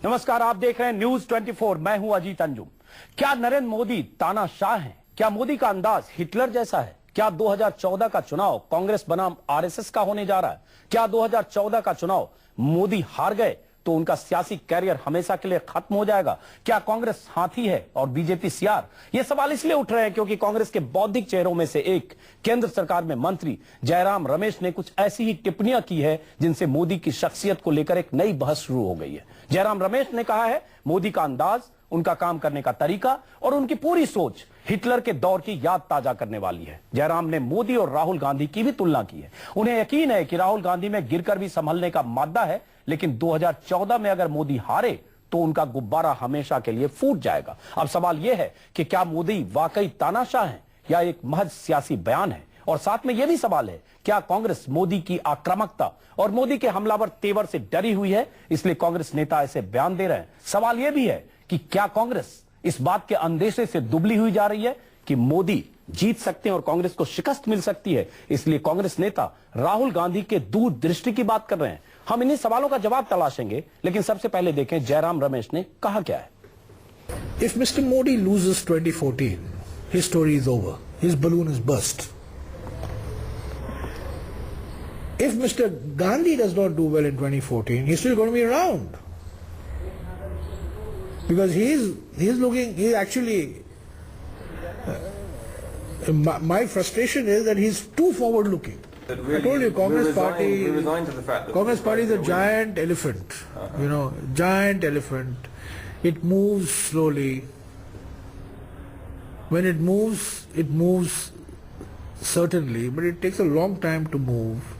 नमस्कार, आप देख रहे हैं न्यूज 24। मैं हूं अजीत अंजुम। क्या नरेंद्र मोदी तानाशाह हैं? क्या मोदी का अंदाज हिटलर जैसा है? क्या 2014 का चुनाव कांग्रेस बनाम आरएसएस का होने जा रहा है? क्या 2014 का चुनाव मोदी हार गए तो उनका सियासी कैरियर हमेशा के लिए खत्म हो जाएगा? क्या कांग्रेस हाथी है और बीजेपी सियार? ये सवाल इसलिए उठ रहे हैं क्योंकि कांग्रेस के बौद्धिक चेहरों में से एक केंद्र सरकार में मंत्री जयराम रमेश ने कुछ ऐसी ही टिप्पणियां की है जिनसे मोदी की शख्सियत को लेकर एक नई बहस शुरू हो गई है। जयराम रमेश ने कहा है मोदी का अंदाज, उनका काम करने का तरीका और उनकी पूरी सोच हिटलर के दौर की याद ताजा करने वाली है। जयराम ने मोदी और राहुल गांधी की भी तुलना की है। उन्हें यकीन है कि राहुल गांधी में गिरकर भी संभलने का मादा है, लेकिन 2014 में अगर मोदी हारे तो उनका गुब्बारा हमेशा के लिए फूट जाएगा। अब सवाल यह है कि क्या मोदी वाकई तानाशाह हैं या एक महज सियासी बयान है? और साथ में यह भी सवाल है, क्या कांग्रेस मोदी की आक्रामकता और मोदी के हमलावर तेवर से डरी हुई है, इसलिए कांग्रेस नेता ऐसे बयान दे रहे हैं? सवाल यह भी है कि क्या कांग्रेस इस बात के अंदेशे से दुबली हुई जा रही है कि मोदी जीत सकते हैं और कांग्रेस को शिकस्त मिल सकती है, इसलिए कांग्रेस नेता राहुल गांधी के दूरदृष्टि की बात कर रहे हैं? हम इन्हीं सवालों का जवाब तलाशेंगे, लेकिन सबसे पहले देखें जयराम रमेश ने कहा क्या है। If Mr. Modi loses 2014, his story is over. His balloon is burst. If Mr. Gandhi does not do well in 2014, he's still going to be around. Because he's actually, my frustration is that he's too forward looking. Really, I told you, Congress Party is a giant elephant, giant elephant. It moves slowly. When it moves certainly, but it takes a long time to move.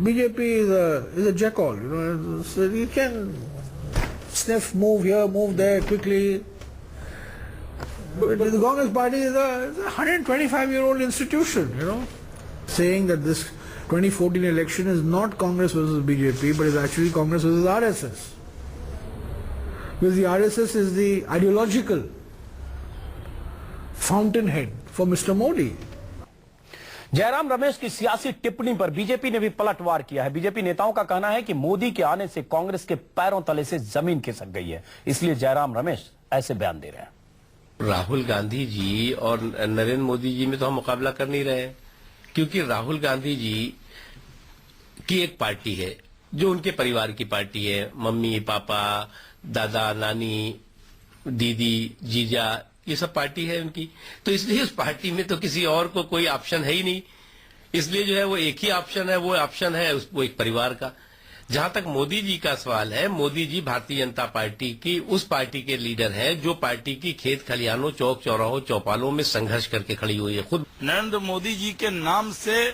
BJP is a jackal, so you can sniff, move here, move there quickly. But the Congress Party is a 125-year-old institution, saying that this 2014 election is not Congress versus BJP, but is actually Congress versus RSS. Because the RSS is the ideological fountainhead for Mr. Modi. Jairam Ramesh की सियासी टिप्पणी पर BJP ने भी पलटवार किया है। BJP नेताओं का कहना है कि मोदी के आने से कांग्रेस के पैरों तले से जमीन खिसक गई है, इसलिए जयराम रमेश ऐसे बयान दे रहे हैं। राहुल गांधी जी और नरेंद्र मोदी जी में तो हम मुकाबला कर नहीं रहे हैं, क्योंकि राहुल गांधी जी की एक पार्टी है जो उनके परिवार की पार्टी है। मम्मी पापा, दादा नानी, दीदी, जीजा, ये सब पार्टी है उनकी, तो इसलिए उस पार्टी में तो किसी और को कोई ऑप्शन है ही नहीं। इसलिए जो है वो एक ही ऑप्शन है, वो ऑप्शन है वो एक परिवार का। जहां तक मोदी जी का सवाल है, मोदी जी भारतीय जनता पार्टी की उस पार्टी के लीडर हैं जो पार्टी की खेत खलिहानों, चौक चौराहों, चौपालों में संघर्ष करके खड़ी हुई है। खुद नरेंद्र मोदी जी के नाम से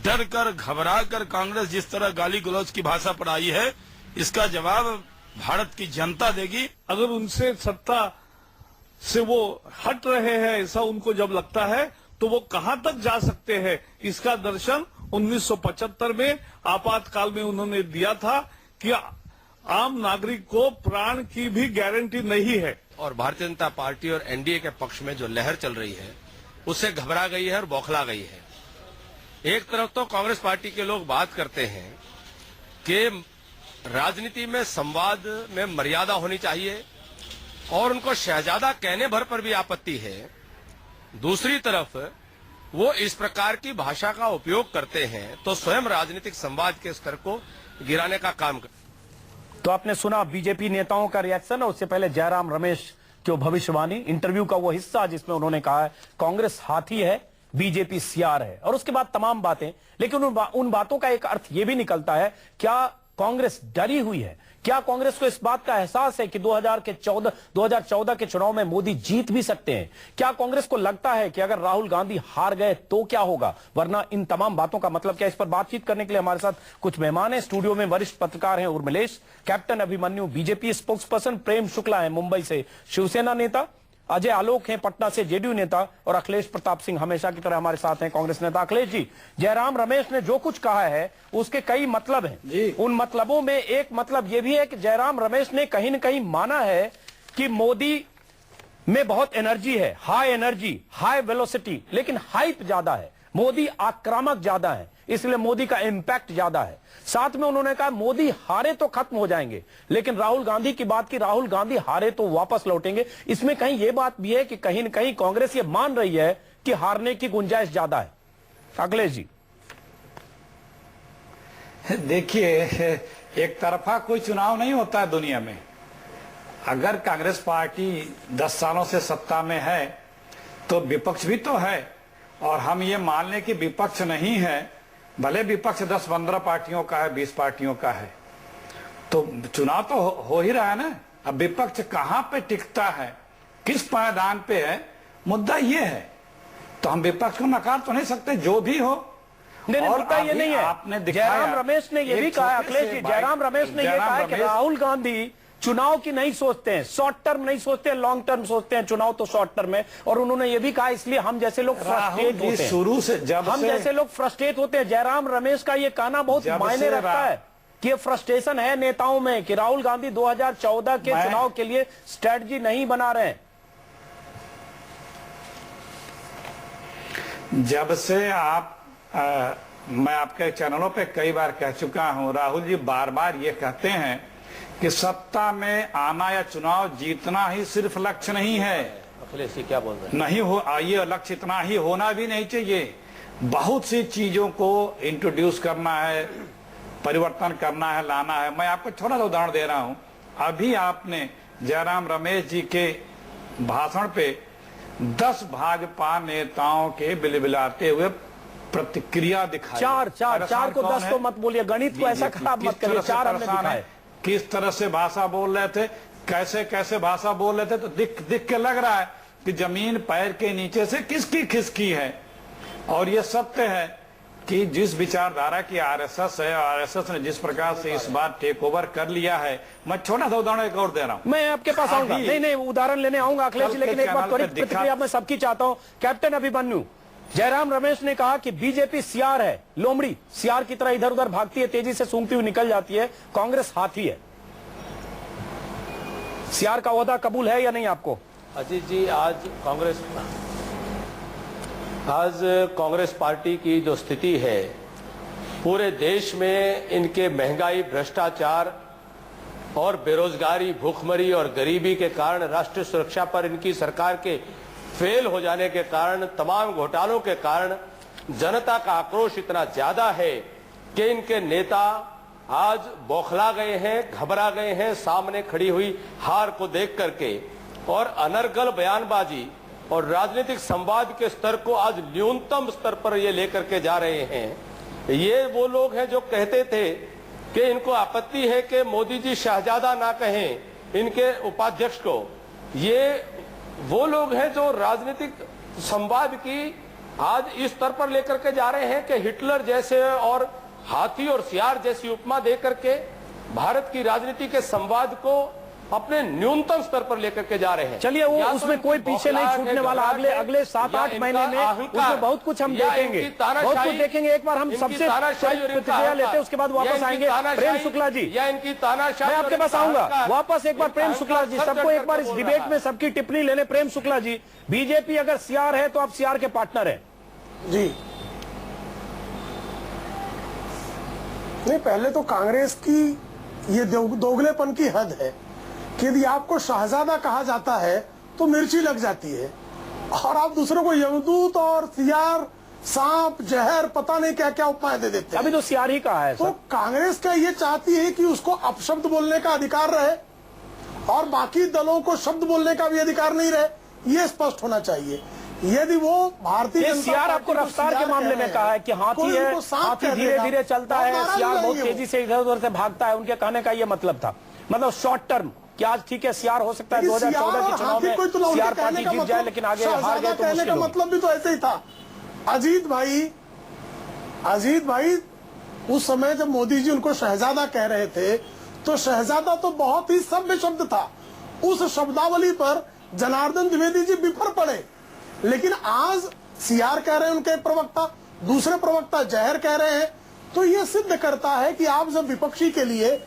डर कर, घबरा कर कांग्रेस जिस तरह गाली गलौज की भाषा पर आई है, इसका जवाब भारत की जनता देगी। अगर उनसे सत्ता से वो हट रहे हैं ऐसा उनको जब लगता है तो वो कहां तक जा सकते हैं, इसका दर्शन 1975 में आपातकाल में उन्होंने दिया था कि आम नागरिक को प्राण की भी गारंटी नहीं है। और भारतीय जनता पार्टी और एनडीए के पक्ष में जो लहर चल रही है उससे घबरा गई है और बौखला गई है। एक तरफ तो कांग्रेस पार्टी के लोग बात करते हैं कि राजनीति में संवाद में मर्यादा होनी चाहिए और उनको शहजादा कहने भर पर भी आपत्ति है। दूसरी तरफ वो इस प्रकार की भाषा का उपयोग करते हैं तो स्वयं राजनीतिक संवाद के स्तर को गिराने का काम करते। तो आपने सुना बीजेपी नेताओं का रिएक्शन, और उससे पहले जयराम रमेश की भविष्यवाणी, इंटरव्यू का वो हिस्सा जिसमें उन्होंने कहा है कांग्रेस हाथी है, बीजेपी सियार है, और उसके बाद तमाम बातें। लेकिन उन बातों का एक अर्थ यह भी निकलता है, क्या कांग्रेस डरी हुई है? क्या कांग्रेस को इस बात का एहसास है कि 2014 के चुनाव में मोदी जीत भी सकते हैं? क्या कांग्रेस को लगता है कि अगर राहुल गांधी हार गए तो क्या होगा? वरना इन तमाम बातों का मतलब क्या? इस पर बातचीत करने के लिए हमारे साथ कुछ मेहमान हैं। स्टूडियो में वरिष्ठ पत्रकार हैं Urmilesh, captain Abhimanyu BJP spokesperson, Prem Shukla है मुंबई से शिवसेना नेता, अजय आलोक हैं पटना से जेडीयू नेता, और अखिलेश प्रताप सिंह हमेशा की तरह हमारे साथ हैं कांग्रेस नेता। अखिलेश जी, जयराम रमेश ने जो कुछ कहा है उसके कई मतलब हैं। उन मतलबों में एक मतलब यह भी है कि जयराम रमेश ने कहीं न कहीं माना है कि मोदी में बहुत एनर्जी है, हाई एनर्जी, हाई वेलोसिटी, लेकिन हाइप ज्यादा है, मोदी आक्रामक ज्यादा है, इसलिए मोदी का इंपैक्ट ज्यादा है। साथ में उन्होंने कहा मोदी हारे तो खत्म हो जाएंगे, लेकिन राहुल गांधी की बात की, राहुल गांधी हारे तो वापस लौटेंगे। इसमें कहीं यह बात भी है कि कहीं न कहीं कांग्रेस ये मान रही है कि हारने की गुंजाइश ज्यादा है। अखिलेश जी, देखिए, एक तरफा कोई चुनाव नहीं होता है दुनिया में। अगर कांग्रेस पार्टी 10 सालों से सत्ता में है तो विपक्ष भी तो है, और हम ये मान लें कि विपक्ष नहीं है, भले विपक्ष 10-15 पार्टियों का है, 20 पार्टियों का है, तो चुनाव तो हो ही रहा है ना। अब विपक्ष कहां पे टिकता है, किस पायदान पे है, मुद्दा ये है। तो हम विपक्ष को नकार तो नहीं सकते, जो भी हो। नहीं, मुद्दा ये नहीं है। आपने जयराम रमेश ने यह भी कहा, अखिलेश जी, जयराम रमेश ने यह कहा कि राहुल गांधी चुनाव की नहीं सोचते हैं, शॉर्ट टर्म नहीं सोचते हैं, लॉन्ग टर्म सोचते हैं। चुनाव तो शॉर्ट टर्म है। और उन्होंने ये भी कहा इसलिए हम जैसे लोग फ्रस्ट्रेट होते हैं, शुरू से हम जैसे लोग फ्रस्ट्रेट होते हैं। जयराम रमेश का ये कहना बहुत मायने रखता है कि फ्रस्ट्रेशन है नेताओं में कि राहुल गांधी 2014 के चुनाव के लिए स्ट्रेटजी नहीं बना रहे हैं। जब से मैं आपके चैनलों पे कई बार कह चुका हूं, राहुल जी बार बार ये कहते हैं कि सत्ता में आना या चुनाव जीतना ही सिर्फ लक्ष्य नहीं है। अखिलेश जी क्या बोल रहे हैं? नहीं हो, ये लक्ष्य इतना ही होना भी नहीं चाहिए। बहुत सी चीजों को इंट्रोड्यूस करना है, परिवर्तन करना है, लाना है। मैं आपको छोटा सा उदाहरण दे रहा हूं। अभी आपने जयराम रमेश जी के भाषण पे 10 भाजपा नेताओं के बिलबिलाते हुए प्रतिक्रिया दिखाई। चार को 10 तो मत बोलिए, गणित को ऐसा खराब मत करिए। 4 हमने दिखाए। किस तरह से भाषा बोल रहे थे, कैसे कैसे भाषा बोल रहे थे, तो दिख के लग रहा है कि जमीन पैर के नीचे से किसकी खिसकी है। और ये सत्य है कि जिस विचारधारा की आरएसएस है, आरएसएस ने जिस प्रकार से इस बार टेक ओवर कर लिया है। मैं छोटा सा उदाहरण एक और दे रहा हूं। मैं आपके पास आऊंगा, नहीं उदाहरण लेने आऊंगा अखिलेश जी, लेकिन एक बार त्वरित प्रतिक्रिया मैं सबकी चाहता हूं। कैप्टन अभिमन्यु, जयराम रमेश ने कहा कि बीजेपी सियार है, लोमड़ी सियार की तरह इधर उधर भागती है, तेजी से सूंघती हुई निकल जाती है, कांग्रेस हाथी है। सियार का ओहदा कबूल है या नहीं आपको? अजीत जी, आज कांग्रेस पार्टी की जो स्थिति है, पूरे देश में इनके महंगाई, भ्रष्टाचार और बेरोजगारी, भूखमरी और गरीबी के कारण, राष्ट्रीय सुरक्षा पर इनकी सरकार के फेल हो जाने के कारण, तमाम घोटालों के कारण जनता का आक्रोश इतना ज्यादा है कि इनके नेता आज बौखला गए हैं, घबरा गए हैं सामने खड़ी हुई हार को देख करके। और अनर्गल बयानबाजी और राजनीतिक संवाद के स्तर को आज न्यूनतम स्तर पर ये लेकर के जा रहे हैं। ये वो लोग हैं जो कहते थे कि इनको आपत्ति है कि मोदी जी शहजादा ना कहें इनके उपाध्यक्ष को। ये वो लोग हैं जो राजनीतिक संवाद की आज इस स्तर पर लेकर के जा रहे हैं कि हिटलर जैसे और हाथी और सियार जैसी उपमा देकर के भारत की राजनीति के संवाद को अपने न्यूनतम स्तर पर लेकर के जा रहे हैं। चलिए, वो उसमें कोई पीछे नहीं छूटने वाला। अगले 7-8 महीने में उसमें बहुत कुछ हम देखेंगे, बहुत कुछ देखेंगे। एक बार हम सबसे प्रतिक्रिया लेते हैं, उसके बाद वापस आएंगे। प्रेम शुक्ला जी, या इनकी तानाशाही, मैं आपके पास आऊंगा वापस। एक बार प्रेम शुक्ला जी, सबको एक बार इस डिबेट में सबकी टिप्पणी लेने। प्रेम शुक्ला जी, बीजेपी अगर सियार है तो आप सियार के पार्टनर हैं जी? नहीं, पहले तो कांग्रेस की ये दोगलेपन की हद है कि यदि आपको शहजादा कहा जाता है तो मिर्ची लग जाती है, और आप दूसरों को यमदूत और सियार, सांप, जहर, पता नहीं क्या क्या उपमाएं दे देते हैं। अभी तो सियार ही कहा है। तो कांग्रेस का ये चाहती है कि उसको अपशब्द बोलने का अधिकार रहे और बाकी दलों को शब्द बोलने का भी अधिकार नहीं रहे, ये स्पष्ट होना चाहिए। यदि वो भारतीय जनता सियार आपको रफ्तार के मामले में कहा है कि हाथी है, हाथी धीरे धीरे चलता है, सियार बहुत तेजी से इधर उधर से भागता है, उनके कहने का ये मतलब था। मतलब शॉर्ट टर्म कि आज ठीक है सियार हो सकता है 2014 के चुनाव में सियार पार्टी जीत जाए, लेकिन आगे हार गए तो कहने का मतलब भी तो ऐसे ही था। अजीत भाई उस समय जब मोदी जी उनको शहजादा कह रहे थे तो शहजादा तो बहुत ही सभ्य शब्द था। उस शब्दावली पर जनार्दन द्विवेदी जी बिफर पड़े, लेकिन आज सियार कह रहे हैं उनके प्रवक्ता, दूसरे प्रवक्ता जहर कह रहे हैं। तो ये सिद्ध करता है कि आप जब विपक्षी के लिए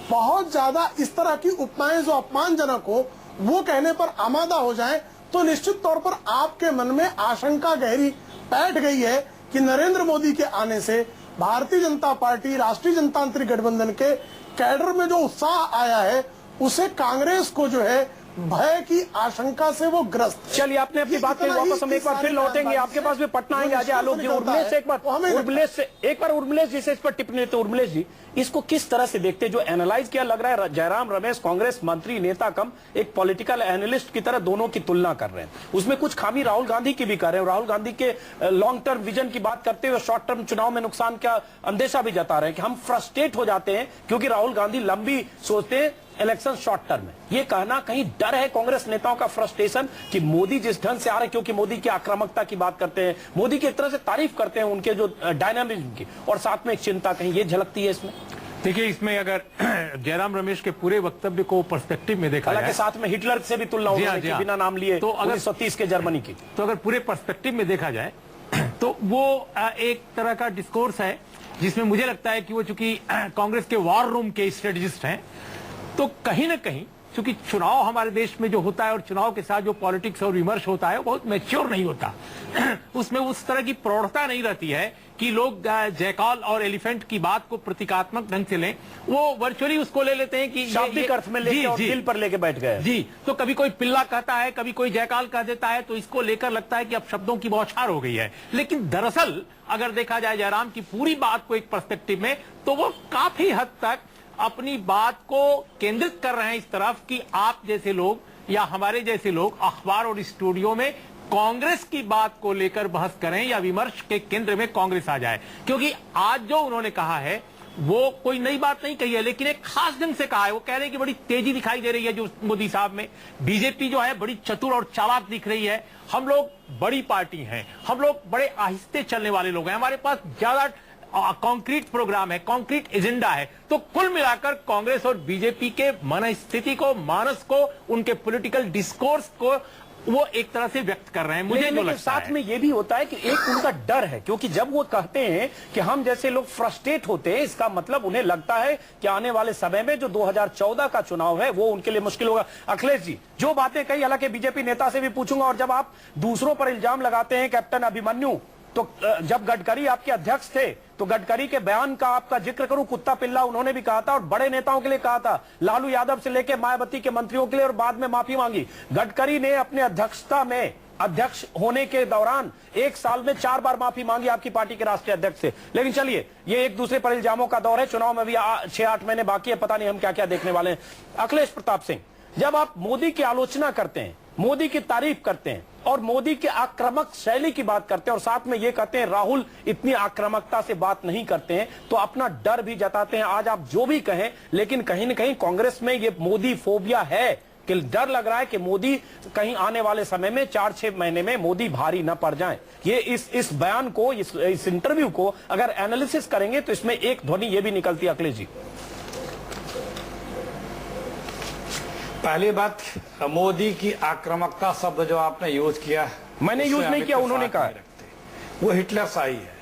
बहुत ज्यादा इस तरह की उपमाएं जो अपमानजनक हो वो कहने पर आमादा हो जाएं, तो निश्चित तौर पर आपके मन में आशंका गहरी बैठ गई है कि नरेंद्र मोदी के आने से भारतीय जनता पार्टी राष्ट्रीय जनतांत्रिक गठबंधन के कैडर में जो उत्साह आया है उसे कांग्रेस को जो है भय की आशंका से वो ग्रस्त। चलिए, आपने अपनी बात में वापस हम एक बार फिर लौटेंगे, आपके पास भी पटना आएंगे अजय आलोक जी। उर्मिलेश से एक बार उर्मिलेश जी से इस पर टिप्पणी देते। उर्मिलेश जी, इसको किस तरह से देखते, जो एनालाइज किया लग रहा है जयराम रमेश कांग्रेस मंत्री नेता कम एक पॉलिटिकल एनालिस्ट की तरह दोनों की तुलना कर रहे हैं, उसमें कुछ खामी राहुल गांधी की भी कर रहे हैं। राहुल गांधी के लॉन्ग टर्म विजन की बात करते हुए शॉर्ट टर्म चुनाव में नुकसान का अंदेशा भी जता रहे हैं कि हम फ्रस्ट्रेट हो जाते हैं क्योंकि राहुल गांधी लंबी सोचते हैं, इलेक्शन शॉर्ट टर्म है। ये कहना कहीं डर है कांग्रेस नेताओं का फ्रस्ट्रेशन कि मोदी जिस ढंग से आ रहे, क्योंकि मोदी की आक्रामकता की बात करते हैं, मोदी की एक तरह से तारीफ करते हैं उनके जो डायनामिज्म की, और साथ में एक चिंता कहीं ये झलकती है इसमें। देखिए, इसमें अगर जयराम रमेश के पूरे वक्तव्य को पर्सपेक्टिव में देखा जाए, साथ में हिटलर से भी तुलना उन्होंने की बिना नाम लिए तो 1930 के जर्मनी की, तो अगर पूरे पर्सपेक्टिव में देखा जाए तो वो एक तरह का डिस्कोर्स है जिसमें मुझे लगता है कि वो चूंकि कांग्रेस के वॉर रूम के स्ट्रेटजिस्ट हैं, तो कहीं ना कहीं क्योंकि चुनाव हमारे देश में जो होता है और चुनाव के साथ जो पॉलिटिक्स और विमर्श होता है वो बहुत मैच्योर नहीं होता उसमें उस तरह की प्रौढ़ता नहीं रहती है कि लोग जयकाल और एलिफेंट की बात को प्रतीकात्मक ढंग से लें। वो वर्चुअली उसको ले लेते हैं कि शाब्दिक अर्थ में लेके और दिल पर लेके बैठ गए जी। तो कभी कोई पिल्ला कहता है, कभी कोई जयकाल कह देता है, तो इसको लेकर लगता है कि अब शब्दों की बौछार हो गई है। लेकिन दरअसल अगर देखा जाए जयराम की पूरी बात को एक पर्सपेक्टिव में, तो वो काफी हद तक अपनी बात को केंद्रित कर रहे हैं इस तरफ कि आप जैसे लोग या हमारे जैसे लोग अखबार और स्टूडियो में कांग्रेस की बात को लेकर बहस करें या विमर्श के केंद्र में कांग्रेस आ जाए। क्योंकि आज जो उन्होंने कहा है वो कोई नई बात नहीं कही है, लेकिन एक खास ढंग से कहा है। वो कह रहे हैं कि बड़ी तेजी दिखाई दे रही है जो मोदी साहब में, बीजेपी जो है बड़ी चतुर और चालाक दिख रही है, हम लोग बड़ी पार्टी हैं, हम लोग बड़े आहिस्ते चलने वाले लोग हैं, हमारे पास ज्यादा कॉन्क्रीट प्रोग्राम है, कॉन्क्रीट एजेंडा है। तो कुल मिलाकर कांग्रेस और बीजेपी के मनस्थिति को, मानस को, उनके पॉलिटिकल डिस्कोर्स को वो एक तरह से व्यक्त कर रहे हैं। मुझे जो लगता साथ में ये भी होता है कि एक उनका डर है, क्योंकि जब वो कहते हैं कि हम जैसे लोग फ्रस्ट्रेट होते हैं, इसका मतलब उन्हें लगता है कि आने वाले समय में जो 2014 का चुनाव है वो उनके लिए मुश्किल होगा। अखिलेश जी, जो बातें कही, हालांकि बीजेपी नेता से भी पूछूंगा, और जब आप दूसरों पर इल्जाम लगाते हैं कैप्टन अभिमन्यु, तो जब गडकरी आपके अध्यक्ष थे तो गडकरी के बयान का आपका जिक्र करूं, कुत्ता पिल्ला उन्होंने भी कहा था और बड़े नेताओं के लिए कहा था, लालू यादव से लेकर मायावती के मंत्रियों के लिए, और बाद में माफी मांगी। गडकरी ने अपने अध्यक्षता में, अध्यक्ष होने के दौरान 1 साल में 4 बार माफी मांगी आपकी पार्टी के राष्ट्रीय अध्यक्ष से। लेकिन चलिए, ये एक दूसरे पर इल्जामों का दौर है, चुनाव में भी 6-8 महीने बाकी है, पता नहीं हम क्या क्या देखने वाले हैं। अखिलेश प्रताप सिंह, जब आप मोदी की आलोचना करते हैं, मोदी की तारीफ करते हैं और मोदी के आक्रामक शैली की बात करते हैं, और साथ में ये कहते हैं राहुल इतनी आक्रामकता से बात नहीं करते हैं, तो अपना डर भी जताते हैं। आज आप जो भी कहें, लेकिन कहीं न कहीं कांग्रेस में ये मोदी फोबिया है कि डर लग रहा है कि मोदी कहीं आने वाले समय में 4-6 महीने में मोदी भारी न पड़ जाए। ये इस बयान को, इस इंटरव्यू को अगर एनालिसिस करेंगे तो इसमें एक ध्वनि ये भी निकलती है। अखिलेश जी, पहली बात, मोदी की आक्रामकता शब्द जो आपने यूज किया, मैंने यूज नहीं किया, उन्होंने कहा, वो हिटलर शाही है।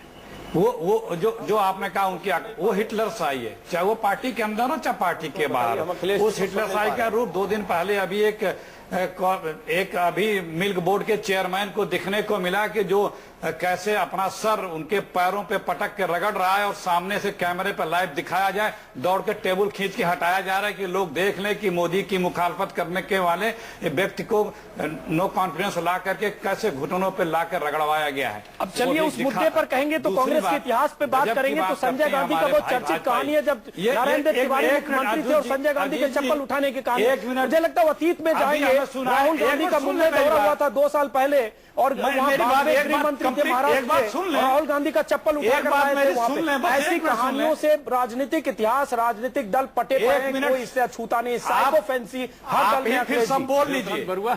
वो जो आपने कहा उनकी वो हिटलर शाही है, चाहे वो पार्टी के अंदर हो चाहे पार्टी के बाहर। उस हिटलर शाही का रूप 2 दिन पहले अभी एक अभी मिल्क बोर्ड के चेयरमैन को दिखने को मिला कि जो कैसे अपना सर उनके पैरों पे पटक के रगड़ रहा है और सामने से कैमरे पर लाइव दिखाया जाए, दौड़ के टेबल खींच के हटाया जा रहा है कि लोग देख लें कि मोदी की मुखालफत करने के वाले व्यक्ति को नो कॉन्फिडेंस ला करके कैसे घुटनों पे ला कर रगड़वाया गया है। अब चलिए उस मुद्दे पर कहेंगे तो कांग्रेस के इतिहास पे बात करेंगे तो संजय गांधी का बहुत चर्चित कहानी है, जब नरेंद्र तिवारी मुख्यमंत्री थे और संजय गांधी के चप्पल उठाने की कहानी। मुझे लगता है अतीत में जाएंगे, राहुल गांधी का मुंबई दौरा हुआ था 2 साल पहले और गृह मंत्री थे महाराष्ट्र के, राहुल गांधी का चप्पल उठाकर ऐसी कहानियों से राजनीतिक इतिहास, राजनीतिक दल पटे पड़े, कोई इससे अछूता नहीं। साइको फैंसी हर दल में। बोल लीजिए